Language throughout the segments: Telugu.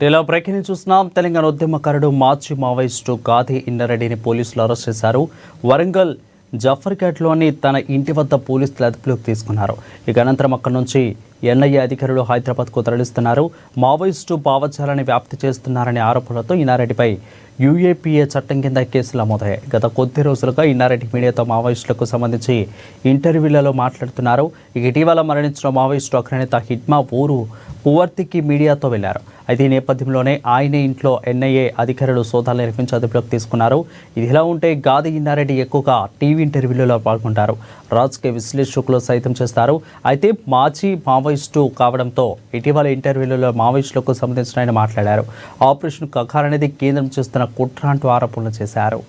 బులెటిన్లో బ్రేకింగ్ చూస్తున్నాం. తెలంగాణ ఉద్యమకారుడు మాజీ మావోయిస్టు గాది ఇన్నారెడ్డిని పోలీసులు అరెస్ట్ చేశారు. వరంగల్ జఫర్ఘాట్లోని తన ఇంటి వద్ద పోలీసులు అదుపులోకి తీసుకున్నారు. ఇక అనంతరం అక్కడి నుంచి ఎన్ఐఏ అధికారులు హైదరాబాద్కు తరలిస్తున్నారు. మావోయిస్టు భావజాలాన్ని వ్యాప్తి చేస్తున్నారనే ఆరోపణలతో ఇన్నారెడ్డిపై యూఏపీఏ చట్టం కింద కేసులు నమోదయ్యాయి. గత కొద్ది రోజులుగా ఇన్నారెడ్డి మీడియాతో మావోయిస్టులకు సంబంధించి ఇంటర్వ్యూలలో మాట్లాడుతున్నారు. ఇటీవల మరణించిన మావోయిస్టు అగ్రనేత హిడ్మా ఊరు పువర్తికి మీడియాతో వెళ్లారు. అయితే ఈ నేపథ్యంలోనే ఆయన ఇంట్లో ఎన్ఐఏ అధికారులు సోదాలు నిర్వహించి అదుపులోకి తీసుకున్నారు. ఇదిలా ఉంటే గాది ఇన్నారెడ్డి ఎక్కువగా టీవీ ఇంటర్వ్యూలలో పాల్గొంటారు. రాజకీయ విశ్లేషకులు సైతం చేస్తారు. అయితే మాజీ మావోయిస్టు కావడంతో ఇటీవల ఇంటర్వ్యూలలో మావోయిస్టులకు సంబంధించిన ఆయన మాట్లాడారు. ఆపరేషన్ కఖార్ అనేది కేంద్రం చేస్తున్న కుట్ర అంటూ ఆరోపణలు చేశారు.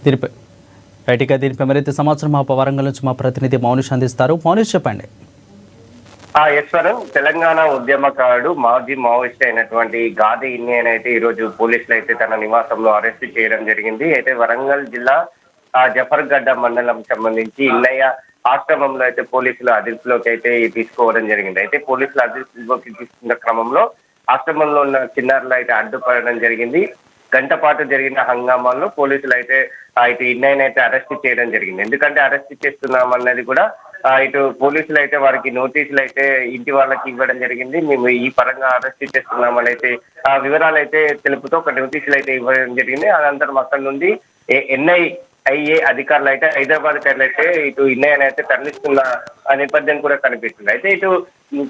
దీనిపై మరింత సమాచారం మా వరంగల్ నుంచి మా ప్రతినిధి మౌనిష్ అందిస్తారు. మౌనిష్, చెప్పండి. ఈశ్వరం, తెలంగాణ ఉద్యమకారుడు మాజీ మావోయిస్ట్ అయినటువంటి గాది ఇన్నయ్యని అయితే ఈ రోజు పోలీసులు అయితే తన నివాసంలో అరెస్ట్ చేయడం జరిగింది. అయితే వరంగల్ జిల్లా జఫర్గడ్డ మండలం సంబంధించి ఇన్నయ్య ఆశ్రమంలో అయితే పోలీసులు అదుపులోకి అయితే తీసుకోవడం జరిగింది. అయితే పోలీసులు అదుపులోకి తీసుకున్న క్రమంలో ఆశ్రమంలో ఉన్న చిన్నారులు అయితే అడ్డుపడడం జరిగింది. గంట పాటు జరిగిన హంగామాల్లో పోలీసులు అయితే ఇటు ఇన్నయ్యని అయితే అరెస్ట్ చేయడం జరిగింది. ఎందుకంటే అరెస్ట్ చేస్తున్నామన్నది కూడా ఇటు పోలీసులు అయితే వారికి నోటీసులు అయితే ఇంటి వాళ్ళకి ఇవ్వడం జరిగింది. మేము ఈ పరంగా అరెస్ట్ చేస్తున్నామని అయితే ఆ వివరాలు అయితే తెలుపుతూ ఒక నోటీసులు అయితే ఇవ్వడం జరిగింది. అనంతరం అక్కడి నుండి ఎన్ఐఏ అధికారులు అయితే హైదరాబాద్ అయితే ఇటు ఇన్నయ్యని అయితే తరలిస్తున్న నేపథ్యం కూడా కనిపిస్తుంది. అయితే ఇటు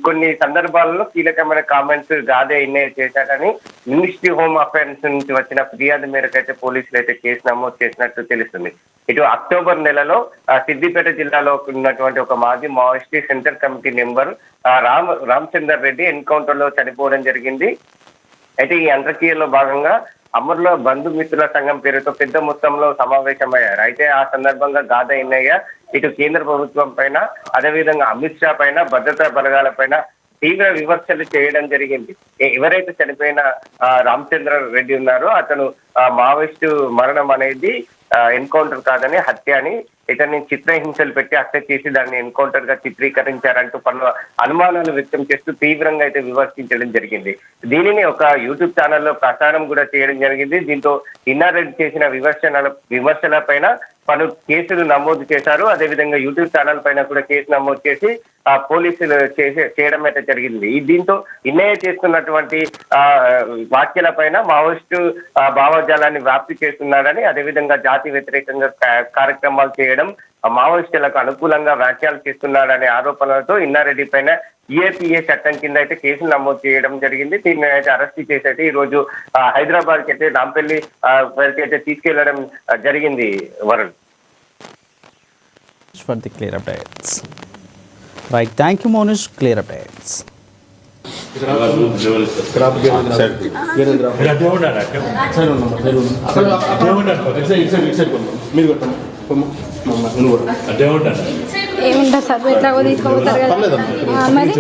కొన్ని సందర్భాలలో కీలకమైన కామెంట్స్ గాదే ఇన్నయ్య చేశారని మినిస్ట్రీ హోమ్ అఫైర్స్ నుంచి వచ్చిన ఫిర్యాదు మేరకు అయితే పోలీసులు అయితే కేసు నమోదు చేసినట్టు తెలుస్తుంది. ఇటు అక్టోబర్ నెలలో సిద్దిపేట జిల్లాలో ఉన్నటువంటి ఒక మాజీ Maoist central committee member Ramchandar Reddy encounter లో చనిపోవడం జరిగింది. అయితే ఈ అంత్యక్రియలో భాగంగా అమరుల బంధుమిత్రుల సంఘం పేరుతో పెద్ద మొత్తంలో సమావేశమయ్యారు. అయితే ఆ సందర్భంగా గాదా ఇన్నయ్య ఇటు కేంద్ర ప్రభుత్వం పైన, అదేవిధంగా అమిత్ షా పైన, భద్రతా బలగాల పైన తీవ్ర విమర్శలు చేయడం జరిగింది. ఎవరైతే చనిపోయిన రామచంద్ర రెడ్డి ఉన్నారో అతను మావోయిస్టు మరణం అనేది ఎన్కౌంటర్ కాదని హత్య అని, ఇతన్ని చిత్రహింసలు పెట్టి హత్య చేసి దాన్ని ఎన్కౌంటర్ గా చిత్రీకరించారంటూ పలు అనుమానాలు వ్యక్తం చేస్తూ తీవ్రంగా అయితే విమర్శించడం జరిగింది. దీనిని ఒక యూట్యూబ్ ఛానల్లో ప్రసారం కూడా చేయడం జరిగింది. దీంతో ఇన్నారెడ్డి చేసిన విమర్శల పైన పలు కేసులు నమోదు చేశారు. అదేవిధంగా యూట్యూబ్ ఛానల్ పైన కూడా కేసు నమోదు చేసి పోలీసులు చేయడం అయితే జరిగింది. దీంతో ఇన్నయ్య చేస్తున్నటువంటి వ్యాఖ్యల పైన మావోయిస్టు భావజాలాన్ని వ్యాప్తి చేస్తున్నాడని, అదేవిధంగా జాతి వ్యతిరేకంగా కార్యక్రమాలు చేయడం, మావోయిస్టులకు అనుకూలంగా వ్యాఖ్యలు చేస్తున్నాడనే ఆరోపణలతో ఇన్నారెడ్డి పైన యూఏపీఏ చట్టం కింద అయితే కేసులు నమోదు చేయడం జరిగింది. దీన్ని అయితే అరెస్ట్ చేసి అయితే ఈ రోజు హైదరాబాద్ కి అయితే నాంపల్లి వరకు అయితే తీసుకెళ్లడం జరిగింది. Varun, clear updates. Right, thank you Monish, clear updates. ఏముంటా సార్ ఎట్లా తీసుకోపోతారు కదా మరి